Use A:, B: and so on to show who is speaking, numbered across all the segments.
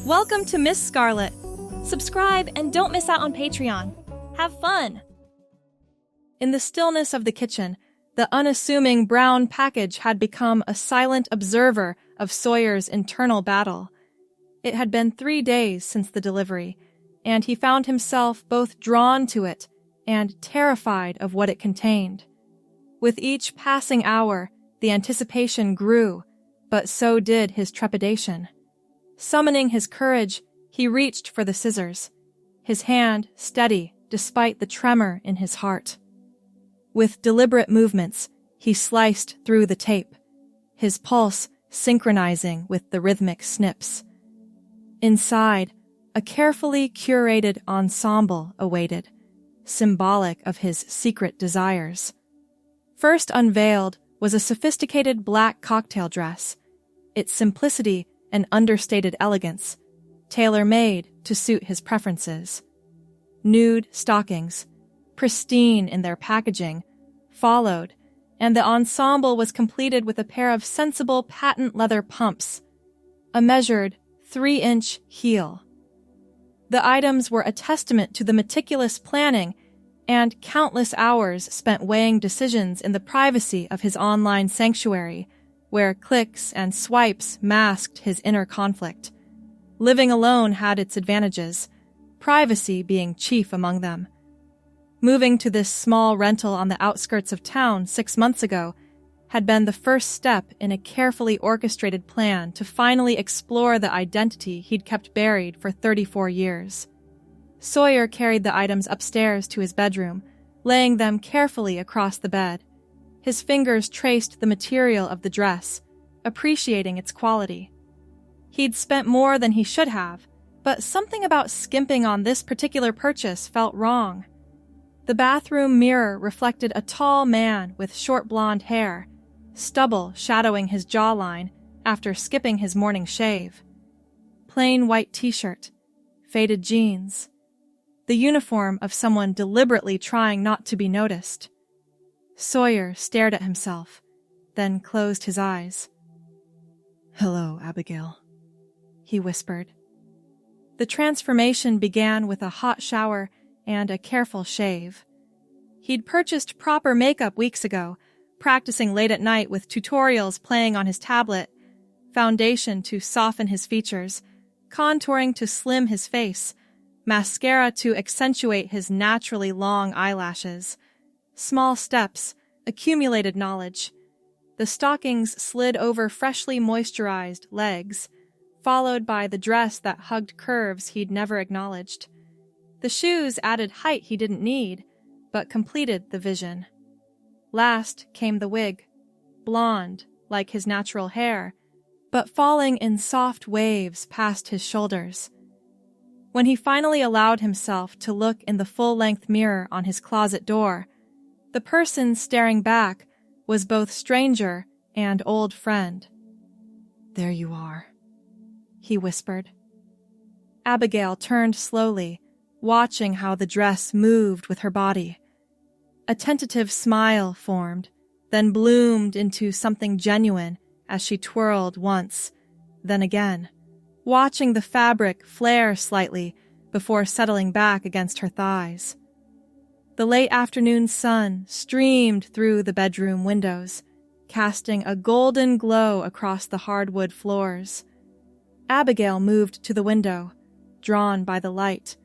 A: Welcome to Miss Scarlett. Subscribe and don't miss out on Patreon. Have fun! In the stillness of the kitchen, the unassuming brown package had become a silent observer of Sawyer's internal battle. It had been 3 days since the delivery, and he found himself both drawn to it and terrified of what it contained. With each passing hour, the anticipation grew, but so did his trepidation. Summoning his courage, he reached for the scissors, his hand steady despite the tremor in his heart. With deliberate movements, he sliced through the tape, his pulse synchronizing with the rhythmic snips. Inside, a carefully curated ensemble awaited, symbolic of his secret desires. First unveiled was a sophisticated black cocktail dress, its simplicity and understated elegance, tailor-made to suit his preferences. Nude stockings, pristine in their packaging, followed, and the ensemble was completed with a pair of sensible patent leather pumps, a measured 3-inch heel. The items were a testament to the meticulous planning and countless hours spent weighing decisions in the privacy of his online sanctuary, where clicks and swipes masked his inner conflict. Living alone had its advantages, privacy being chief among them. Moving to this small rental on the outskirts of town 6 months ago had been the first step in a carefully orchestrated plan to finally explore the identity he'd kept buried for 34 years. Sawyer carried the items upstairs to his bedroom, laying them carefully across the bed. His fingers traced the material of the dress, appreciating its quality. He'd spent more than he should have, but something about skimping on this particular purchase felt wrong. The bathroom mirror reflected a tall man with short blonde hair, stubble shadowing his jawline after skipping his morning shave. Plain white t-shirt, faded jeans. The uniform of someone deliberately trying not to be noticed. Sawyer stared at himself, then closed his eyes. "Hello, Abigail," he whispered. The transformation began with a hot shower and a careful shave. He'd purchased proper makeup weeks ago, practicing late at night with tutorials playing on his tablet, foundation to soften his features, contouring to slim his face, mascara to accentuate his naturally long eyelashes. Small steps, accumulated knowledge. The stockings slid over freshly moisturized legs, followed by the dress that hugged curves he'd never acknowledged. The shoes added height he didn't need, but completed the vision. Last came the wig, blonde, like his natural hair, but falling in soft waves past his shoulders. When he finally allowed himself to look in the full-length mirror on his closet door, the person staring back was both stranger and old friend. "There you are," he whispered. Abigail turned slowly, watching how the dress moved with her body. A tentative smile formed, then bloomed into something genuine as she twirled once, then again, watching the fabric flare slightly before settling back against her thighs. The late afternoon sun streamed through the bedroom windows, casting a golden glow across the hardwood floors. Abigail moved to the window, drawn by the light,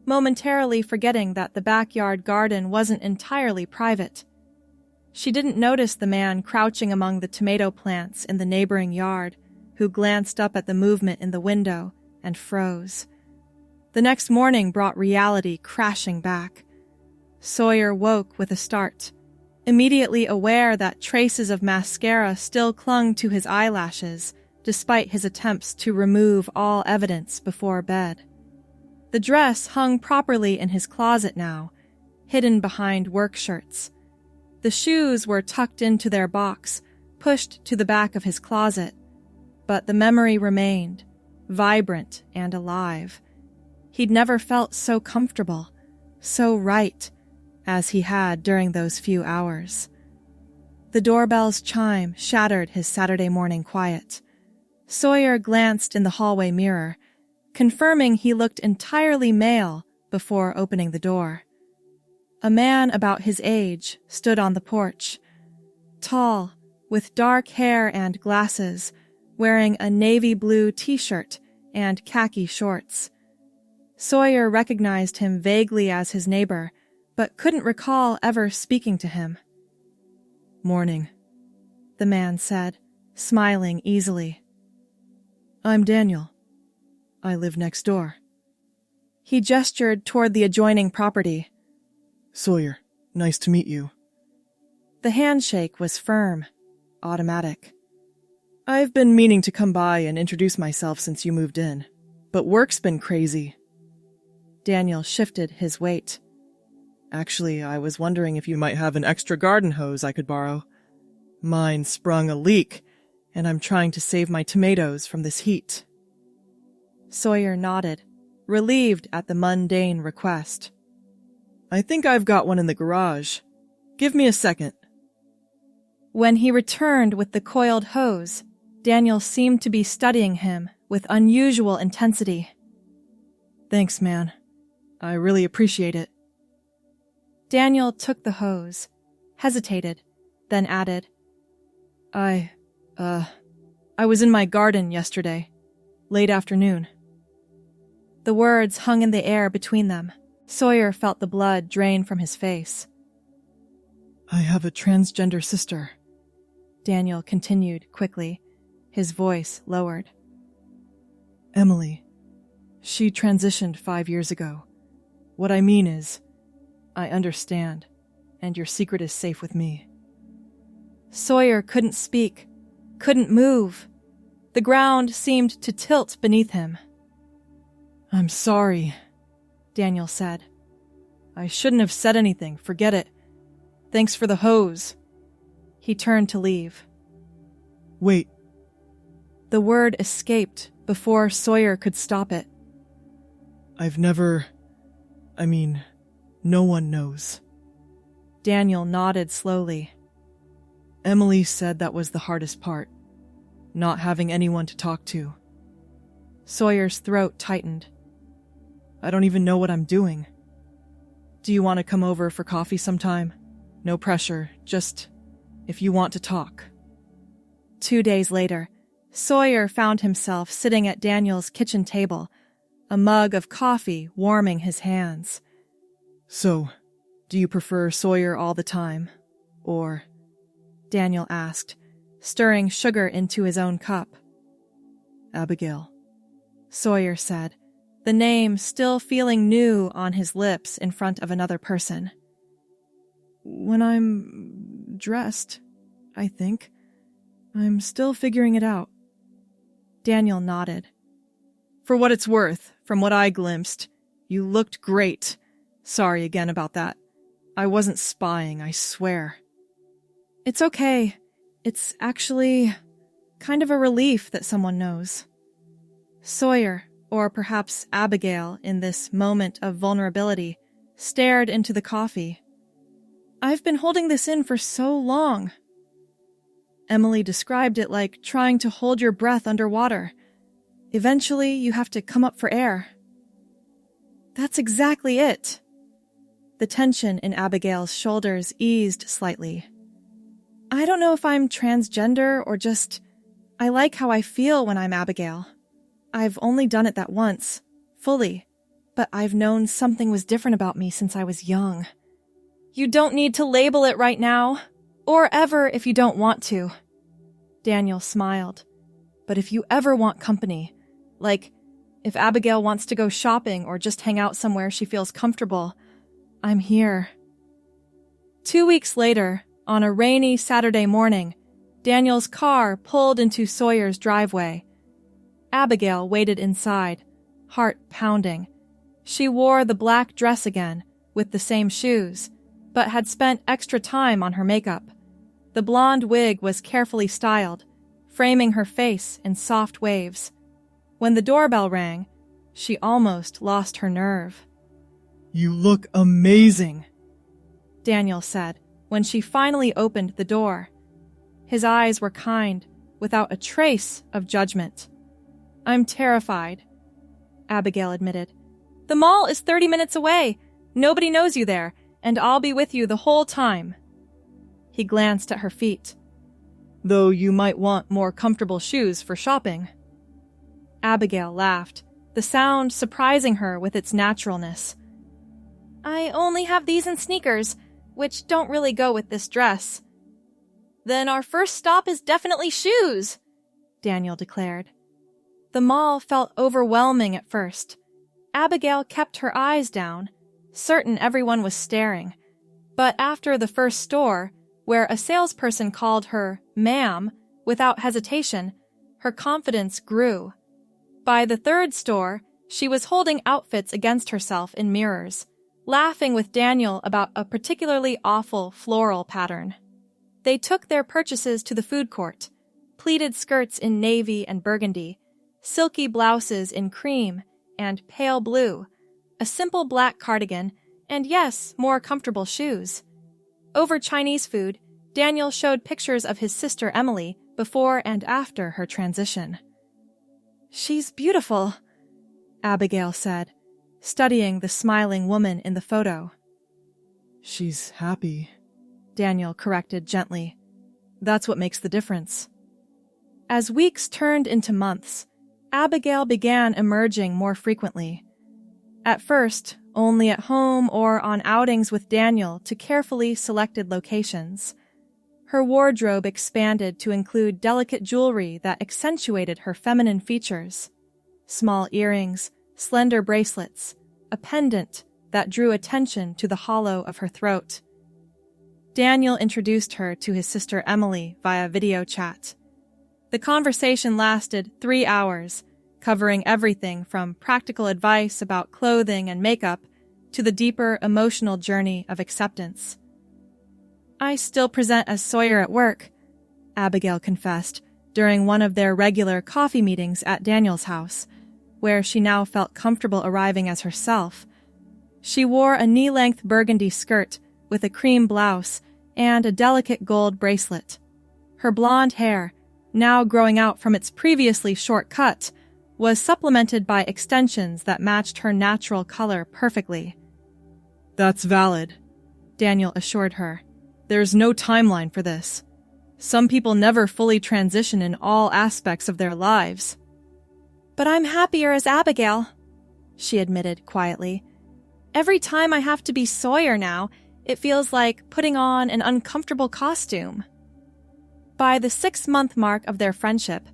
A: momentarily forgetting that the backyard garden wasn't entirely private. She didn't notice the man crouching among the tomato plants in the neighboring yard, who glanced up at the movement in the window and froze. The next morning brought reality crashing back. Sawyer woke with a start, immediately aware that traces of mascara still clung to his eyelashes, despite his attempts to remove all evidence before bed. The dress hung properly in his closet now, hidden behind work shirts. The shoes were tucked into their box, pushed to the back of his closet, but the memory remained, vibrant and alive. He'd never felt so comfortable, so right, as he had during those few hours. The doorbell's chime shattered his Saturday morning quiet. Sawyer glanced in the hallway mirror, confirming he looked entirely male before opening the door. A man about his age stood on the porch, tall, with dark hair and glasses, wearing a navy blue t-shirt and khaki shorts. Sawyer recognized him vaguely as his neighbor, but couldn't recall ever speaking to him. "Morning," the man said, smiling easily. "I'm Daniel. I live next door." He gestured toward the adjoining property. "Sawyer, nice to meet you." The handshake was firm, automatic. "I've been meaning to come by and introduce myself since you moved in, but work's been crazy." Daniel shifted his weight. "Actually, I was wondering if you might have an extra garden hose I could borrow. Mine sprung a leak, and I'm trying to save my tomatoes from this heat." Sawyer nodded, relieved at the mundane request. "I think I've got one in the garage. Give me a second." When he returned with the coiled hose, Daniel seemed to be studying him with unusual intensity. "Thanks, man. I really appreciate it." Daniel took the hose, hesitated, then added, I was in my garden yesterday, late afternoon." The words hung in the air between them. Sawyer felt the blood drain from his face. "I have a transgender sister," Daniel continued quickly, his voice lowered. "Emily. She transitioned 5 years ago. What I mean is, I understand, and your secret is safe with me." Sawyer couldn't speak, couldn't move. The ground seemed to tilt beneath him. "I'm sorry," Daniel said. "I shouldn't have said anything, forget it. Thanks for the hose." He turned to leave. "Wait." The word escaped before Sawyer could stop it. No one knows." Daniel nodded slowly. "Emily said that was the hardest part, not having anyone to talk to." Sawyer's throat tightened. "I don't even know what I'm doing. Do you want to come over for coffee sometime? No pressure, just if you want to talk." 2 days later, Sawyer found himself sitting at Daniel's kitchen table, a mug of coffee warming his hands. "So, do you prefer Sawyer all the time? Or?" Daniel asked, stirring sugar into his own cup. "Abigail," Sawyer said, the name still feeling new on his lips in front of another person. "When I'm dressed, I think. I'm still figuring it out." Daniel nodded. "For what it's worth, from what I glimpsed, you looked great. Sorry again about that. I wasn't spying, I swear." "It's okay. It's actually kind of a relief that someone knows." Sawyer, or perhaps Abigail in this moment of vulnerability, stared into the coffee. "I've been holding this in for so long." Emily described it like trying to hold your breath underwater. Eventually, you have to come up for air. "That's exactly it." The tension in Abigail's shoulders eased slightly. "I don't know if I'm transgender or just, I like how I feel when I'm Abigail. I've only done it that once, fully, but I've known something was different about me since I was young." "You don't need to label it right now, or ever if you don't want to." Daniel smiled. "But if you ever want company, like if Abigail wants to go shopping or just hang out somewhere she feels comfortable, I'm here." 2 weeks later, on a rainy Saturday morning, Daniel's car pulled into Sawyer's driveway. Abigail waited inside, heart pounding. She wore the black dress again, with the same shoes, but had spent extra time on her makeup. The blonde wig was carefully styled, framing her face in soft waves. When the doorbell rang, she almost lost her nerve. "You look amazing," Daniel said when she finally opened the door. His eyes were kind, without a trace of judgment. "I'm terrified." Abigail admitted. "The mall is 30 minutes away. Nobody knows you there, and I'll be with you the whole time." He glanced at her feet. "Though you might want more comfortable shoes for shopping." Abigail laughed, the sound surprising her with its naturalness. "I only have these and sneakers, which don't really go with this dress." "Then our first stop is definitely shoes," Daniel declared. The mall felt overwhelming at first. Abigail kept her eyes down, certain everyone was staring. But after the first store, where a salesperson called her ma'am without hesitation, her confidence grew. By the third store, she was holding outfits against herself in mirrors, laughing with Daniel about a particularly awful floral pattern. They took their purchases to the food court, pleated skirts in navy and burgundy, silky blouses in cream and pale blue, a simple black cardigan, and yes, more comfortable shoes. Over Chinese food, Daniel showed pictures of his sister Emily before and after her transition. "She's beautiful," Abigail said, studying the smiling woman in the photo.
B: "She's happy,"
A: Daniel corrected gently. "That's what makes the difference." As weeks turned into months, Abigail began emerging more frequently. At first, only at home or on outings with Daniel to carefully selected locations. Her wardrobe expanded to include delicate jewelry that accentuated her feminine features. Small earrings, slender bracelets, a pendant that drew attention to the hollow of her throat. Daniel introduced her to his sister Emily via video chat. The conversation lasted 3 hours, covering everything from practical advice about clothing and makeup to the deeper emotional journey of acceptance. "I still present as Sawyer at work," Abigail confessed during one of their regular coffee meetings at Daniel's house, where she now felt comfortable arriving as herself. She wore a knee-length burgundy skirt with a cream blouse and a delicate gold bracelet. Her blonde hair, now growing out from its previously short cut, was supplemented by extensions that matched her natural color perfectly.
B: "That's valid,"
A: Daniel assured her.
B: "There's no timeline for this. Some people never fully transition in all aspects of their lives."
A: "But I'm happier as Abigail," she admitted quietly. "Every time I have to be Sawyer now, it feels like putting on an uncomfortable costume." By the 6-month mark of their friendship,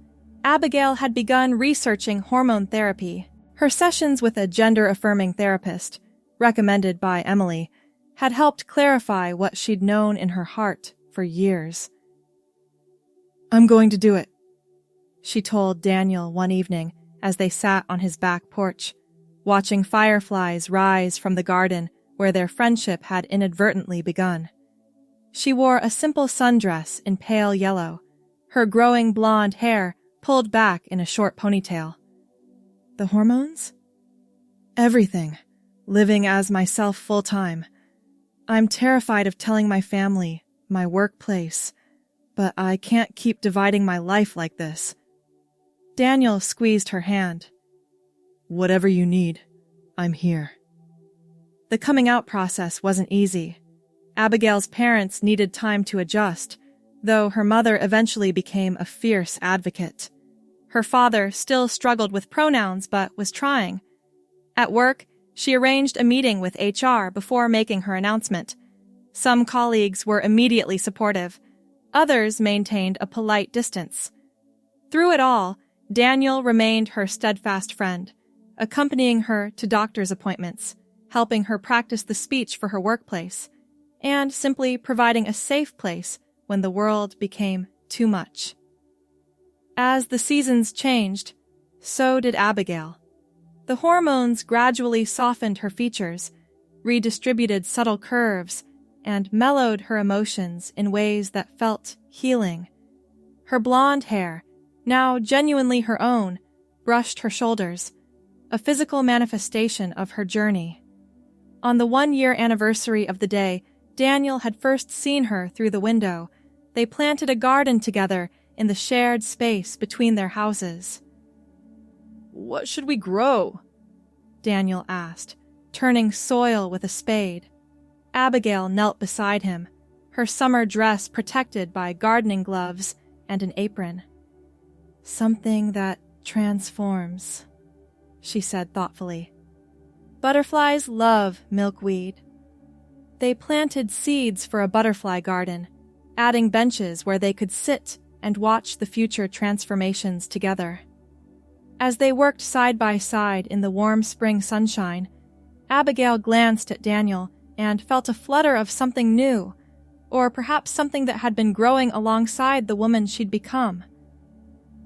A: Abigail had begun researching hormone therapy. Her sessions with a gender-affirming therapist, recommended by Emily, had helped clarify what she'd known in her heart for years.
B: "I'm going to do it,"
A: she told Daniel one evening as they sat on his back porch, watching fireflies rise from the garden where their friendship had inadvertently begun. She wore a simple sundress in pale yellow, her growing blonde hair pulled back in a short ponytail.
B: "The hormones?" "Everything. Living as myself full-time. I'm terrified of telling my family, my workplace, but I can't keep dividing my life like this."
A: Daniel squeezed her hand.
B: "Whatever you need, I'm here."
A: The coming out process wasn't easy. Abigail's parents needed time to adjust, though her mother eventually became a fierce advocate. Her father still struggled with pronouns but was trying. At work, she arranged a meeting with HR before making her announcement. Some colleagues were immediately supportive. Others maintained a polite distance. Through it all, Daniel remained her steadfast friend, accompanying her to doctor's appointments, helping her practice the speech for her workplace, and simply providing a safe place when the world became too much. As the seasons changed, so did Abigail. The hormones gradually softened her features, redistributed subtle curves, and mellowed her emotions in ways that felt healing. Her blonde hair, now genuinely her own, brushed her shoulders, a physical manifestation of her journey. On the 1-year anniversary of the day Daniel had first seen her through the window, they planted a garden together in the shared space between their houses.
B: "What should we grow?"
A: Daniel asked, turning soil with a spade. Abigail knelt beside him, her summer dress protected by gardening gloves and an apron. Something that transforms, she said thoughtfully. Butterflies love milkweed. They planted seeds for a butterfly garden, adding benches where they could sit and watch the future transformations together. As they worked side by side in the warm spring sunshine, Abigail glanced at Daniel and felt a flutter of something new, or perhaps something that had been growing alongside the woman she'd become.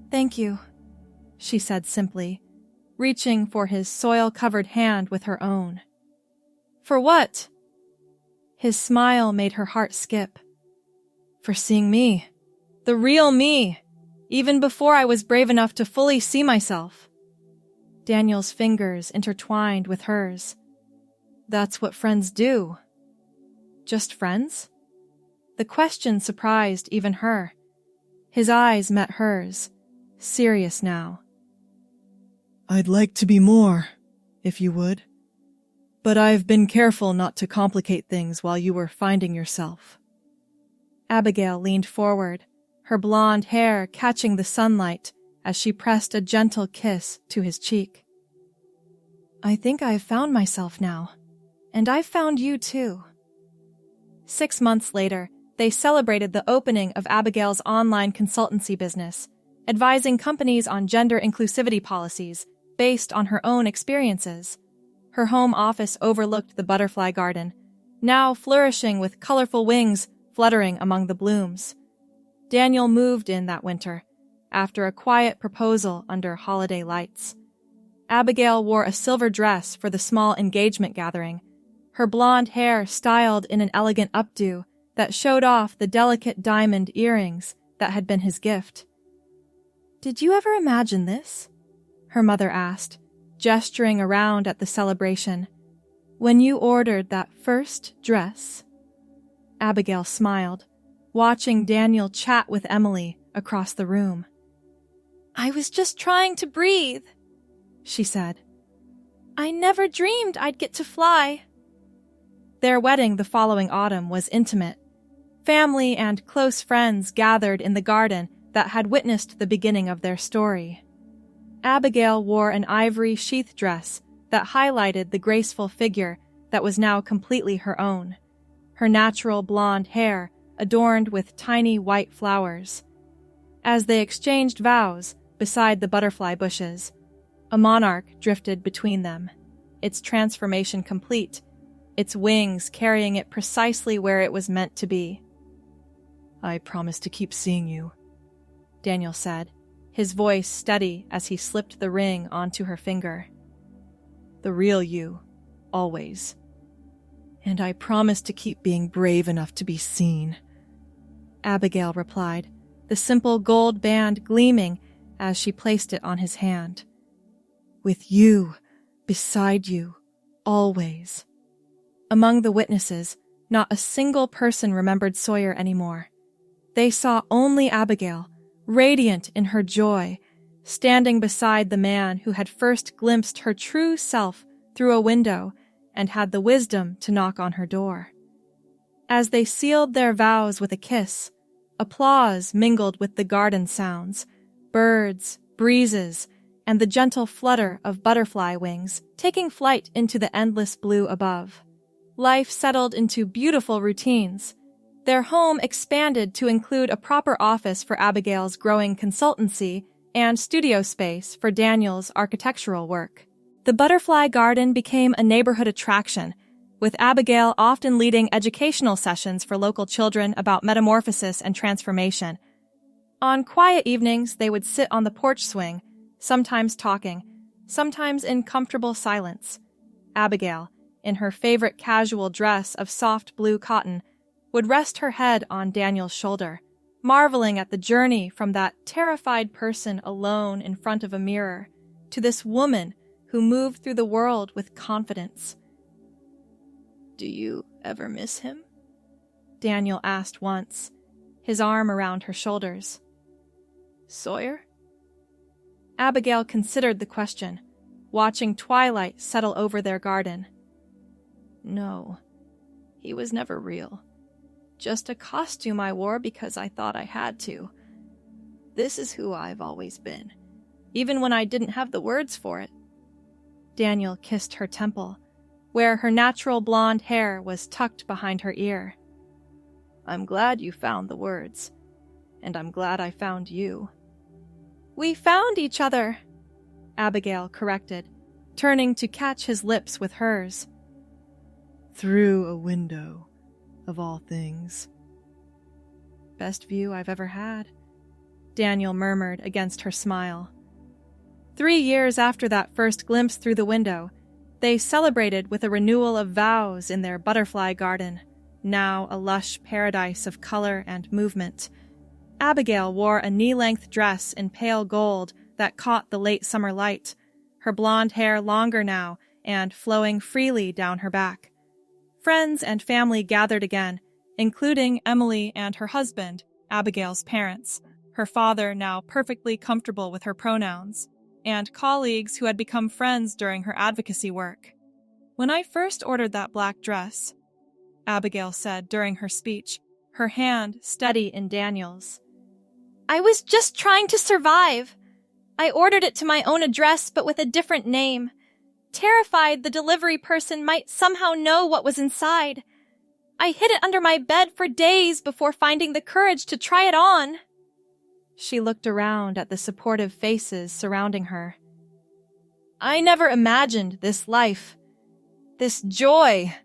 A: "Thank you," she said simply, reaching for his soil-covered hand with her own. "For what?" His smile made her heart skip. "For seeing me. The real me, even before I was brave enough to fully see myself." Daniel's fingers intertwined with hers. "That's what friends do." "Just friends?" The question surprised even her. His eyes met hers, serious now.
B: "I'd like to be more, if you would. But I've been careful not to complicate things while you were finding yourself."
A: Abigail leaned forward, her blonde hair catching the sunlight as she pressed a gentle kiss to his cheek. "I think I've found myself now, and I've found you too." 6 months later, they celebrated the opening of Abigail's online consultancy business, advising companies on gender inclusivity policies based on her own experiences. Her home office overlooked the butterfly garden, now flourishing with colorful wings fluttering among the blooms. Daniel moved in that winter, after a quiet proposal under holiday lights. Abigail wore a silver dress for the small engagement gathering, her blonde hair styled in an elegant updo that showed off the delicate diamond earrings that had been his gift. "Did you ever imagine this?" her mother asked, gesturing around at the celebration. "When you ordered that first dress?" Abigail smiled, watching Daniel chat with Emily across the room. "I was just trying to breathe," she said. "I never dreamed I'd get to fly." Their wedding the following autumn was intimate. Family and close friends gathered in the garden that had witnessed the beginning of their story. Abigail wore an ivory sheath dress that highlighted the graceful figure that was now completely her own, her natural blonde hair adorned with tiny white flowers. As they exchanged vows beside the butterfly bushes, a monarch drifted between them, its transformation complete, its wings carrying it precisely where it was meant to be. "I promise to keep seeing you," Daniel said, his voice steady as he slipped the ring onto her finger. "The real you, always. And I promise to keep being brave enough to be seen," Abigail replied, the simple gold band gleaming as she placed it on his hand. "With you, beside you, always." Among the witnesses, not a single person remembered Sawyer anymore. They saw only Abigail, radiant in her joy, standing beside the man who had first glimpsed her true self through a window and had the wisdom to knock on her door. As they sealed their vows with a kiss, applause mingled with the garden sounds, birds, breezes, and the gentle flutter of butterfly wings taking flight into the endless blue above. Life settled into beautiful routines. Their home expanded to include a proper office for Abigail's growing consultancy and studio space for Daniel's architectural work. The butterfly garden became a neighborhood attraction, with Abigail often leading educational sessions for local children about metamorphosis and transformation. On quiet evenings, they would sit on the porch swing, sometimes talking, sometimes in comfortable silence. Abigail, in her favorite casual dress of soft blue cotton, would rest her head on Daniel's shoulder, marveling at the journey from that terrified person alone in front of a mirror to this woman who moved through the world with confidence. "Do you ever miss him?" Daniel asked once, his arm around her shoulders. "Sawyer?" Abigail considered the question, watching twilight settle over their garden. No, he was never real. Just a costume I wore because I thought I had to. This is who I've always been, even when I didn't have the words for it. Daniel kissed her temple, where her natural blonde hair was tucked behind her ear. I'm glad you found the words, and I'm glad I found you. We found each other, Abigail corrected, turning to catch his lips with hers.
B: Through a window, of all things.
A: Best view I've ever had, Daniel murmured against her smile. 3 years after that first glimpse through the window, they celebrated with a renewal of vows in their butterfly garden, now a lush paradise of color and movement. Abigail wore a knee-length dress in pale gold that caught the late summer light, her blonde hair longer now and flowing freely down her back. Friends and family gathered again, including Emily and her husband, Abigail's parents, her father now perfectly comfortable with her pronouns, and colleagues who had become friends during her advocacy work. When I first ordered that black dress, Abigail said during her speech, her hand steady in Daniel's, I was just trying to survive. I ordered it to my own address but with a different name, terrified the delivery person might somehow know what was inside. I hid it under my bed for days before finding the courage to try it on. She looked around at the supportive faces surrounding her. I never imagined this life, this joy.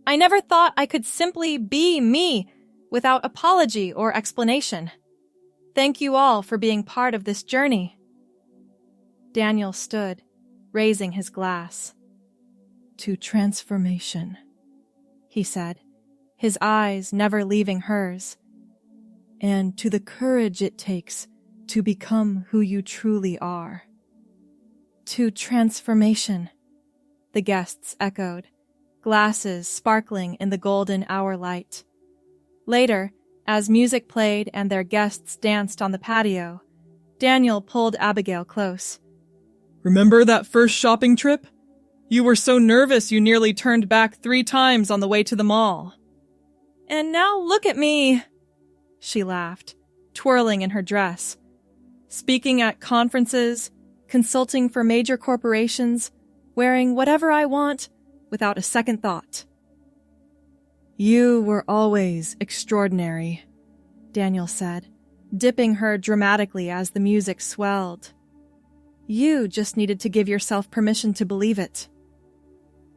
A: I never thought I could simply be me without apology or explanation. Thank you all for being part of this journey. Daniel stood, raising his glass. To transformation, he said, his eyes never leaving hers. And to the courage it takes to become who you truly are. To transformation, the guests echoed, glasses sparkling in the golden hour light. Later, as music played and their guests danced on the patio, Daniel pulled Abigail close.
B: Remember that first shopping trip? You were so nervous you nearly turned back 3 times on the way to the mall.
A: And now look at me, she laughed, twirling in her dress. Speaking at conferences, consulting for major corporations, wearing whatever I want, without a second thought.
B: You were always extraordinary,
A: Daniel said, dipping her dramatically as the music swelled. You just needed to give yourself permission to believe it.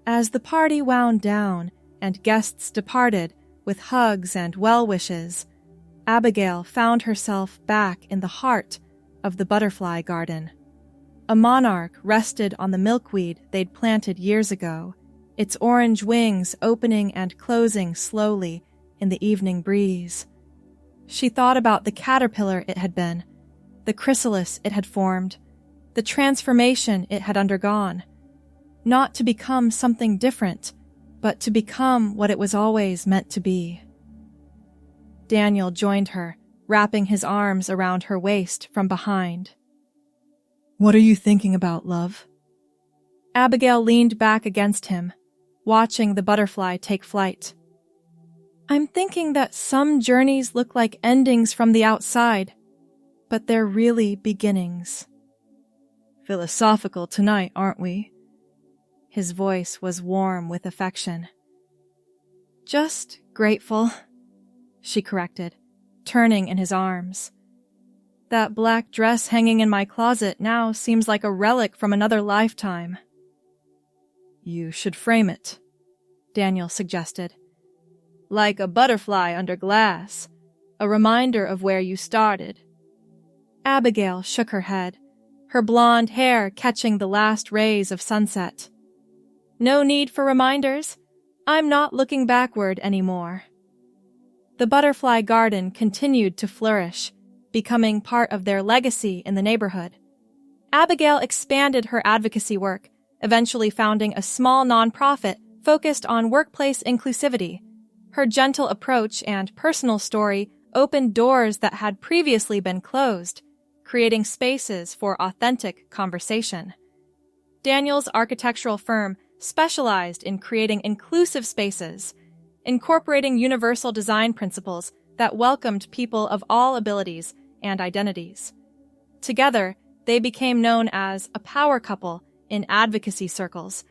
A: As the party wound down and guests departed with hugs and well wishes, Abigail found herself back in the heart of the butterfly garden. A monarch rested on the milkweed they'd planted years ago, its orange wings opening and closing slowly in the evening breeze. She thought about the caterpillar it had been, the chrysalis it had formed, the transformation it had undergone, not to become something different, but to become what it was always meant to be. Daniel joined her, wrapping his arms around her waist from behind.
B: What are you thinking about, love?
A: Abigail leaned back against him, watching the butterfly take flight. I'm thinking that some journeys look like endings from the outside, but they're really beginnings.
B: Philosophical tonight, aren't we?
A: His voice was warm with affection. Just grateful, she corrected, turning in his arms. That black dress hanging in my closet now seems like a relic from another lifetime.
B: You should frame it,
A: Daniel suggested. Like a butterfly under glass, a reminder of where you started. Abigail shook her head, her blonde hair catching the last rays of sunset. No need for reminders. I'm not looking backward anymore. The butterfly garden continued to flourish, becoming part of their legacy in the neighborhood. Abigail expanded her advocacy work, eventually founding a small nonprofit focused on workplace inclusivity. Her gentle approach and personal story opened doors that had previously been closed, creating spaces for authentic conversation. Daniel's architectural firm specialized in creating inclusive spaces, incorporating universal design principles that welcomed people of all abilities and identities. Together, they became known as a power couple in advocacy circles,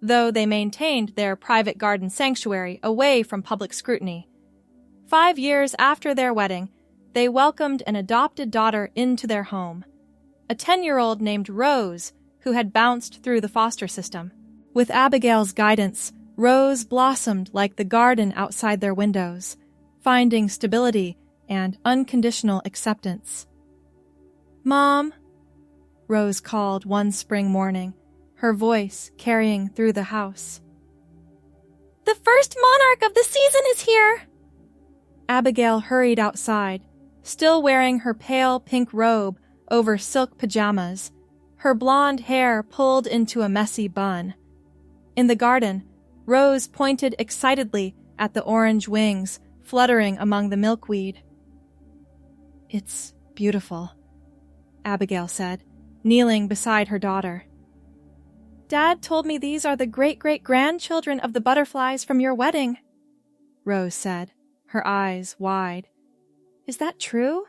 A: though they maintained their private garden sanctuary away from public scrutiny. 5 years after their wedding, they welcomed an adopted daughter into their home, a 10-year-old named Rose, who had bounced through the foster system. With Abigail's guidance, Rose blossomed like the garden outside their windows, finding stability and unconditional acceptance. "Mom," Rose called one spring morning, her voice carrying through the house. "The first monarch of the season is here!" Abigail hurried outside, still wearing her pale pink robe over silk pajamas, her blonde hair pulled into a messy bun. In the garden, Rose pointed excitedly at the orange wings fluttering among the milkweed. "It's beautiful," Abigail said, kneeling beside her daughter. "Dad told me these are the great-great-grandchildren of the butterflies from your wedding," Rose said, her eyes wide. "Is that true?"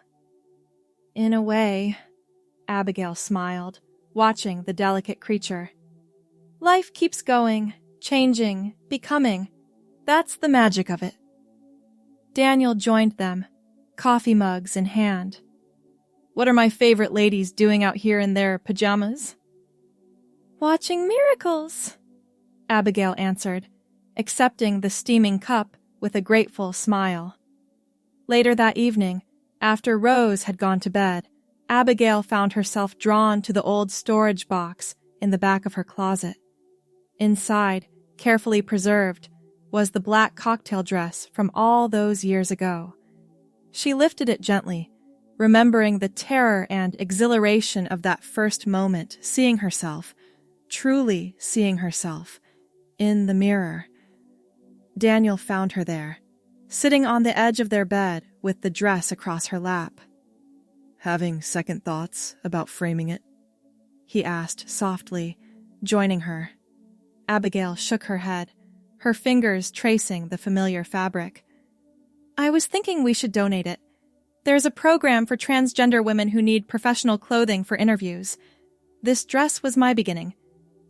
A: "In a way," Abigail smiled, watching the delicate creature. "Life keeps going, changing, becoming. That's the magic of it." Daniel joined them, coffee mugs in hand. "What are my favorite ladies doing out here in their pajamas?" "Watching miracles," Abigail answered, accepting the steaming cup with a grateful smile. Later that evening, after Rose had gone to bed, Abigail found herself drawn to the old storage box in the back of her closet. Inside, carefully preserved, was the black cocktail dress from all those years ago. She lifted it gently, remembering the terror and exhilaration of that first moment, seeing herself, truly seeing herself, in the mirror. Daniel found her there, sitting on the edge of their bed with the dress across her lap. "Having second thoughts about framing it?" he asked softly, joining her. Abigail shook her head, her fingers tracing the familiar fabric. "I was thinking we should donate it. There's a program for transgender women who need professional clothing for interviews. This dress was my beginning.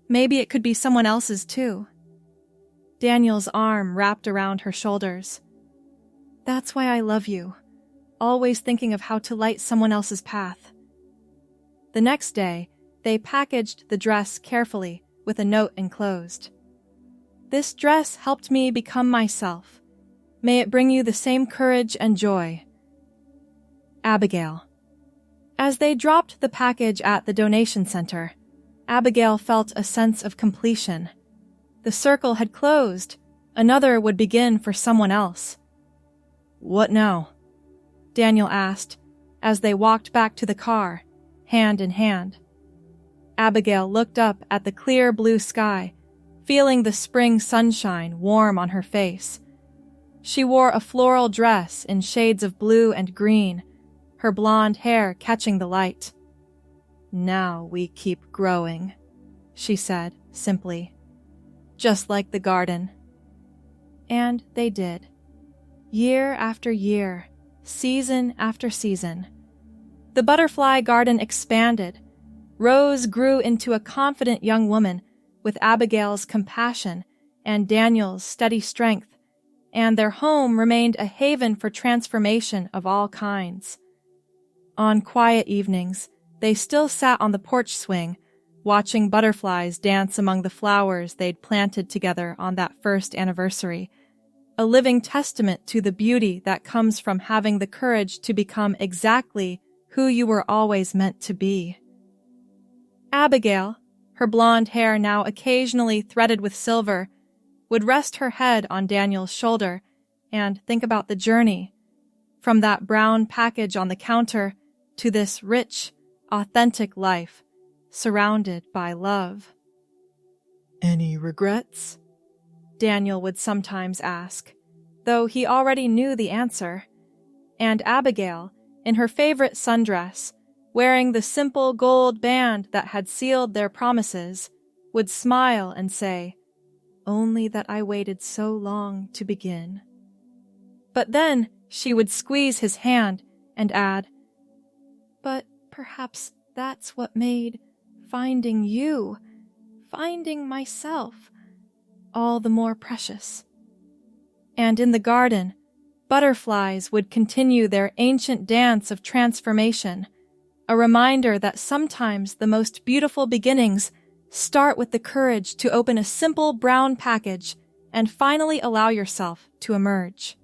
A: Maybe it could be someone else's too." Daniel's arm wrapped around her shoulders. "That's why I love you, always thinking of how to light someone else's path." The next day, they packaged the dress carefully with a note enclosed. "This dress helped me become myself. May it bring you the same courage and joy. Abigail." As they dropped the package at the donation center, Abigail felt a sense of completion. The circle had closed. Another would begin for someone else. "What now?" Daniel asked as they walked back to the car, hand in hand. Abigail looked up at the clear blue sky, feeling the spring sunshine warm on her face. She wore a floral dress in shades of blue and green, her blonde hair catching the light. "Now we keep growing," she said simply. "Just like the garden." And they did. Year after year, season after season. The butterfly garden expanded. Rose grew into a confident young woman with Abigail's compassion and Daniel's steady strength, and their home remained a haven for transformation of all kinds. On quiet evenings, they still sat on the porch swing, watching butterflies dance among the flowers they'd planted together on that first anniversary, a living testament to the beauty that comes from having the courage to become exactly who you were always meant to be. Abigail, her blonde hair now occasionally threaded with silver, would rest her head on Daniel's shoulder and think about the journey, from that brown package on the counter to this rich, authentic life, surrounded by love. "Any regrets?" Daniel would sometimes ask, though he already knew the answer. And Abigail, in her favorite sundress, wearing the simple gold band that had sealed their promises, would smile and say, "Only that I waited so long to begin." But then she would squeeze his hand and add, "But perhaps that's what made finding you, finding myself, all the more precious." And in the garden, butterflies would continue their ancient dance of transformation, a reminder that sometimes the most beautiful beginnings start with the courage to open a simple brown package and finally allow yourself to emerge.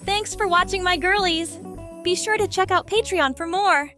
C: Thanks for watching, my girlies! Be sure to check out Patreon for more!